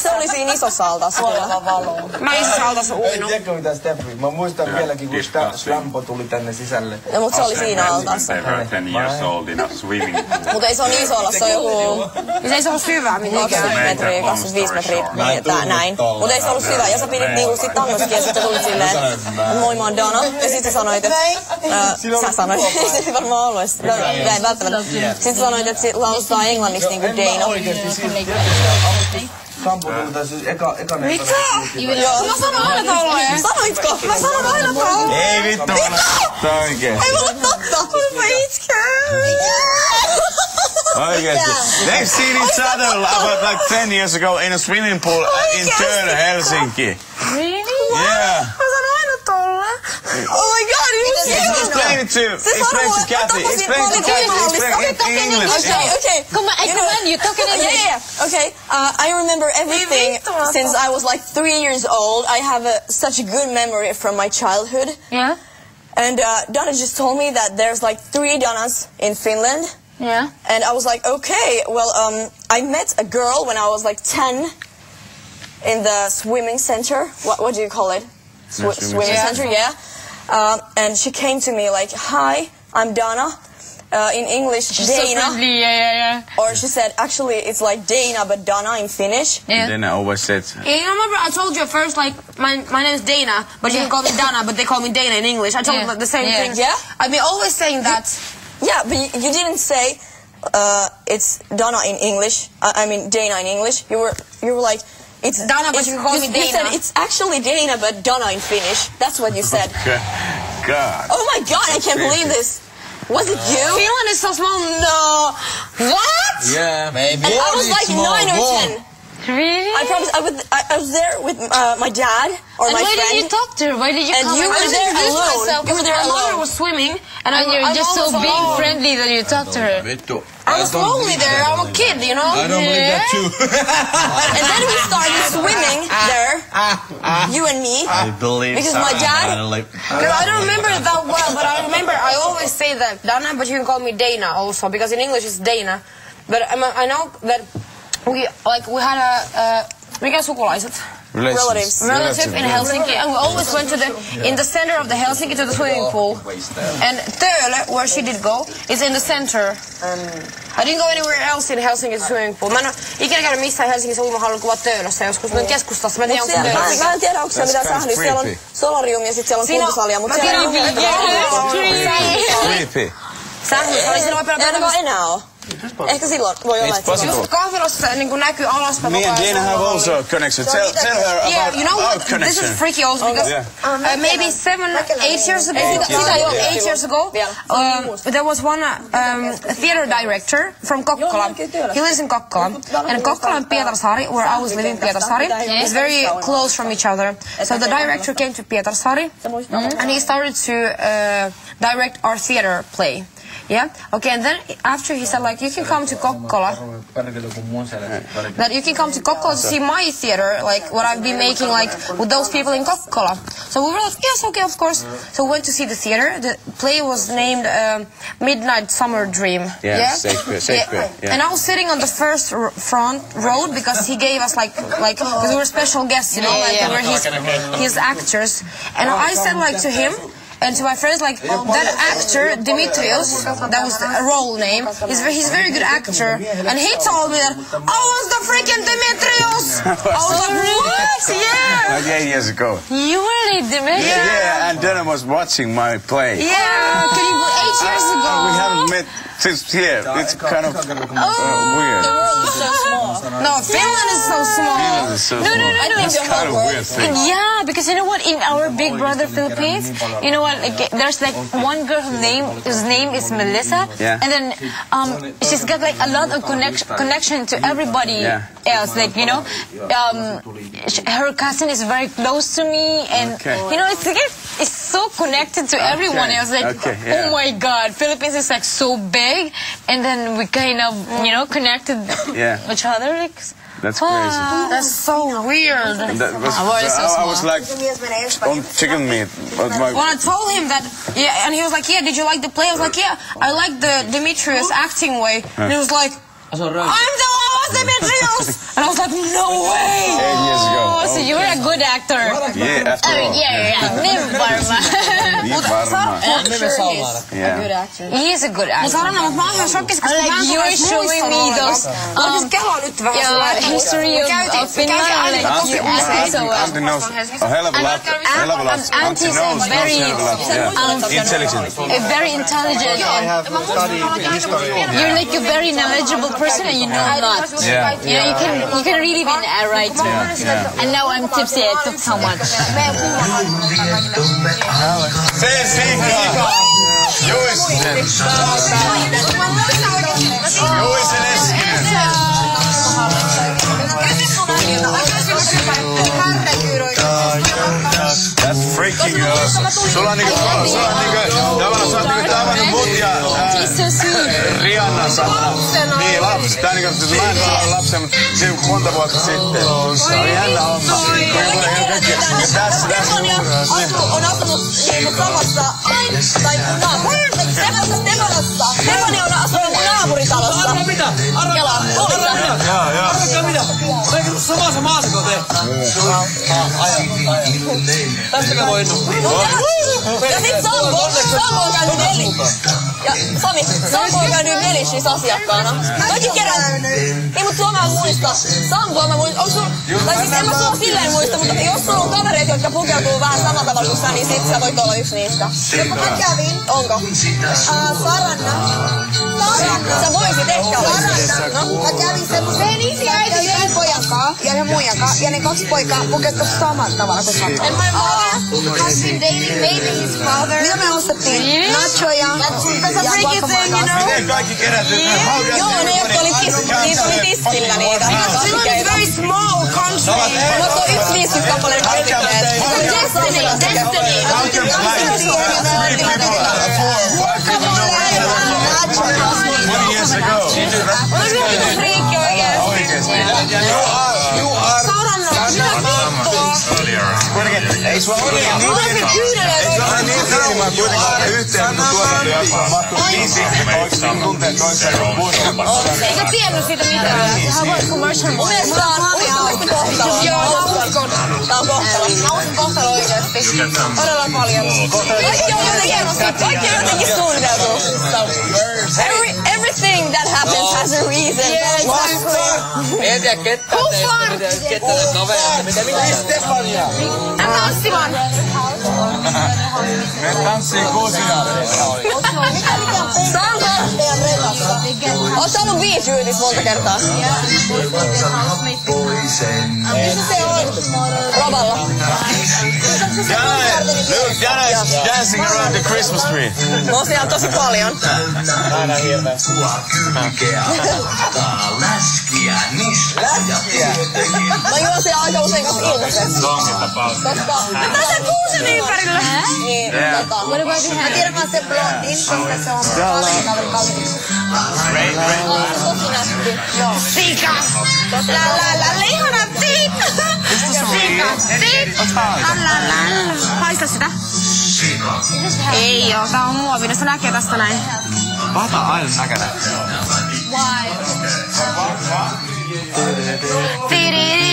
Se oli siinä isossa altaassa. Mä isossa altaassa uinut. Tiedätkö mitä Steffi? Mä muistan vieläkin, kun Slampo tuli tänne sisälle. No, mutta se oli siinä altaassa. Mutta ei se ole niin iso allas, se on joku... Se ei se ollut syvä mitenkään. 20 metriä, 25 metriä, näin. Mutta ei se ollut syvä. Ja sä pidit niinku sit tangostakin ja sit sä tulit silleen, moi mä oon Dana. Ja sit sä sanoit, että... Sä sanoit, se ei varmaan ollut edes. Näin välttämättä. Sit sä sanoit, että lausutaan englanniksi niinku Dana. Sampo tuli tässä eka mitä? Joo. Mä sanon aina tolleen. Sanoitko? Mä sanon aina tolleen. Ei vittu, mä oikeesti. Ei mulla totta. Mä itkän. Oikeesti. They've seen each other about like 10 years ago in a swimming pool in Töölö, Helsinki. Really? Yeah. Mä sanon aina tolleen. Oh my god, Explain it to Kathy. Explain to Kathy. In English. Okay. Come on, I command you. Talk in English. Yeah. Okay. I remember everything since I was like 3 years old. I have such a good memory from my childhood. Yeah. And Donna just told me that there's like 3 Donnas in Finland. Yeah. And I was like, okay, well, I met a girl when I was like 10 in the swimming center. What do you call it? Swimming center, yeah. And she came to me like, hi, I'm Dana. In English, She's Dana. so friendly, yeah. Or she said, actually, it's like Dana, but Dana in Finnish. Yeah. Then I always said... Yeah, you remember I told you at first, like, my name is Dana, but you can call me Dana, but they call me Dana in English. I told you the same thing. Yeah? I've been always saying that. Yeah, but you didn't say it's Dana in English. I mean, Dana in English. You were like... It's Dana, but you can call me Dana. You said it's actually Dana, but Dana in Finnish. That's what you said. God. Oh my god, I can't believe this. Was it you? Finland is so small. No. What? Yeah, maybe. And I was like 9 or 10. Really? I promise. I was there with my dad or my why friend. Why did you talk to her? Why did you and come? You were there alone. You were there alone. My mother alone. was swimming, and you're just so big, alone. friendly that you talked to her. I was lonely there. I'm a kid, you know. I don't believe that too. And then we started swimming there, you and me. I believe because my dad. I don't remember it that well, but I remember I always say that Dana, but you can call me Dana also because in English it's Dana. But I know that we had a. Mikä sukulaiset? Relative in Helsinki, and we always went to in the center of the Helsinki to the swimming pool. And Töölö, where she did go, is in the center. I didn't go anywhere else in Helsinki to swimming pool. Mä en ole ikinä käynyt missään Helsingissä uimahallilla kuin vaan Töölössä joskus. Mä keskustassa. Mä en tiedä, onko Töölössä. Mä en tiedä, onko siellä mitään sählyä. Siellä on solarium ja sitten siellä on kuntosalia. Mutta siellä on Creepy. Sählyä. Siinä voi pelata. Enää ole. Ehkä silloin voi olla, että just kahvilassa niin näkyy alaspäin. Me and Dana have also a connection. Tell her about you know our what? connection. This is freaky also because maybe 8 years ago, 8 years ago, there was one theater director from Kokkola. He lives in Kokkola. And Kokkola and Pietarsaari, where I was living, Pietarsaari, is very close from each other. So the director came to Pietarsaari and he started to direct our theater play. Yeah. Okay. And then after he said, like, you can come to Kokkola. That you can come to Kokkola to see my theater, like what I've been making, like with those people in Kokkola. So we were like, yes, okay, of course. So we went to see the theater. The play was named Midnight Summer Dream. Yeah. Shakespeare. Yeah. And I was sitting on the first front row because he gave us like because we were special guests, you know, we were his actors. And I said like to him. And to my friends, like, that actor, Dimitrios, that was the role name, he's a very good actor. And he told me that, I was the freaking Dimitrios! I was like, what? Yeah! Like 8 years ago. You were really Dimitrios? Yeah, and Dana was watching my play. Yeah, 8 years ago. We haven't met since here. It's kind of weird. No, Finland is so small. Finland is so small. No. It's kind of weird thing. Yeah, because you know what? In our Big Brother Philippines, you know what? Like, there's like one girl whose name is Melissa, and then she's got like a lot of connection to everybody else. Like, you know, her cousin is very close to me, and you know, it's so connected to everyone else. Like, oh my God, Philippines is like so big, and then we kind of, you know, connected each other. Like, that's crazy. That's so weird. I was like on chicken meat. When I told him that, and he was like, yeah, did you like the play? I was like, yeah, I like the Dimitrios acting way. And he was like, I'm the one! Demetrius! And I was like, no way! 8 years ago. So you were a good actor. Yeah, after all. Niin varmaan. Yeah. He is a good actor. Sarana, mutta mä oon ihan shokissa, koska mä en You're showing me those kelaa nyt vähän history of Finland. You acted so well. Antti knows a hell of a lot. Antti knows a hell of a lot. Intelligent. Very intelligent. You're like a very knowledgeable person and you know a lot. Yeah. You can really be a writer. And now I'm tipsy. I took so much. Sika! Juisen! Juisen Eskinen! That's freaking awesome. Sulla on tavallaan sä oot tavannut mut ja Rihannan samana. Niin, lapsi. Tää mä en ole lapsia, mutta monta vuotta sitten. Se oli jännä homma. On asunut samassa Stefani on asunut mun naapuritalossa. Arvaa mitä? Arvaa mitä? Eikö samassa maassa kun tehty? Tästäkö voi ja sit Sampo on käynyt Sampo on käynyt Nelishis asiakkaana. Mäkin kerran, ei mut sua mä muista. Sampoa mä muistan. Tai siis en mä sua silleen muista, mutta jos sulla on kavereita, jotka pukeutuu vähän samalla tavalla kuin sä, niin sit sä voit olla yksi niistä. Jopa mä kävin. Onko? Saranna. Sä voisit ehkä olla. No, mä kävin semmoisen yhden pojan kaa ja yhden muijan kaa. Ja ne 2 poikaa pukeutuu samalla tavalla kuin Sampo. And my mother has been dating maybe his father. Mitä me ostettiin? Nachoja. That's a freaky thing, you know. Miten kaikki kerätty? Joo, ne jotka oli tiskillä niitä. Silloin oli very small country. No se on 1,50 kappaleen kasvikkeet. Destiny. Ei sulla ole niin yhteen tuotantoja, jossa mahtuu 5 ihmistä tunteet toiseen vuoteen. Eikä tiennyt siitä mitään. How about commercial? Mun mielestä tää on kohtalo. Joo, mä uskon. Tää on kohtalo. Mä uskon kohtalo oikeesti. Todella paljon. Kaikki on jotenkin suunniteltu. Everything that happens has a reason. En tiedä ketään. Ketään novelia. Mitä Stefania? Tanssimaan. Me tanssii kusina. Saanko? Oot sä ollut Beach monta kertaa? Missä se on? Rovalla. Jana is dancing around the Christmas tree. Mä oon siellä tosi paljon. Aina hirveästi. Mä juon siellä aika usein kanssa ilmaisesti. Mä sen kuusen ympärillä. Niin, mä tiedän vaan sen blondin, koska se on kaveri. Tosi nätti. Sika. La ihana tiit. Sika. Tiit. Haista sitä. Ei oo, tää on muovinen. Se näkee tästä näin. Pata aina näkänä. Why?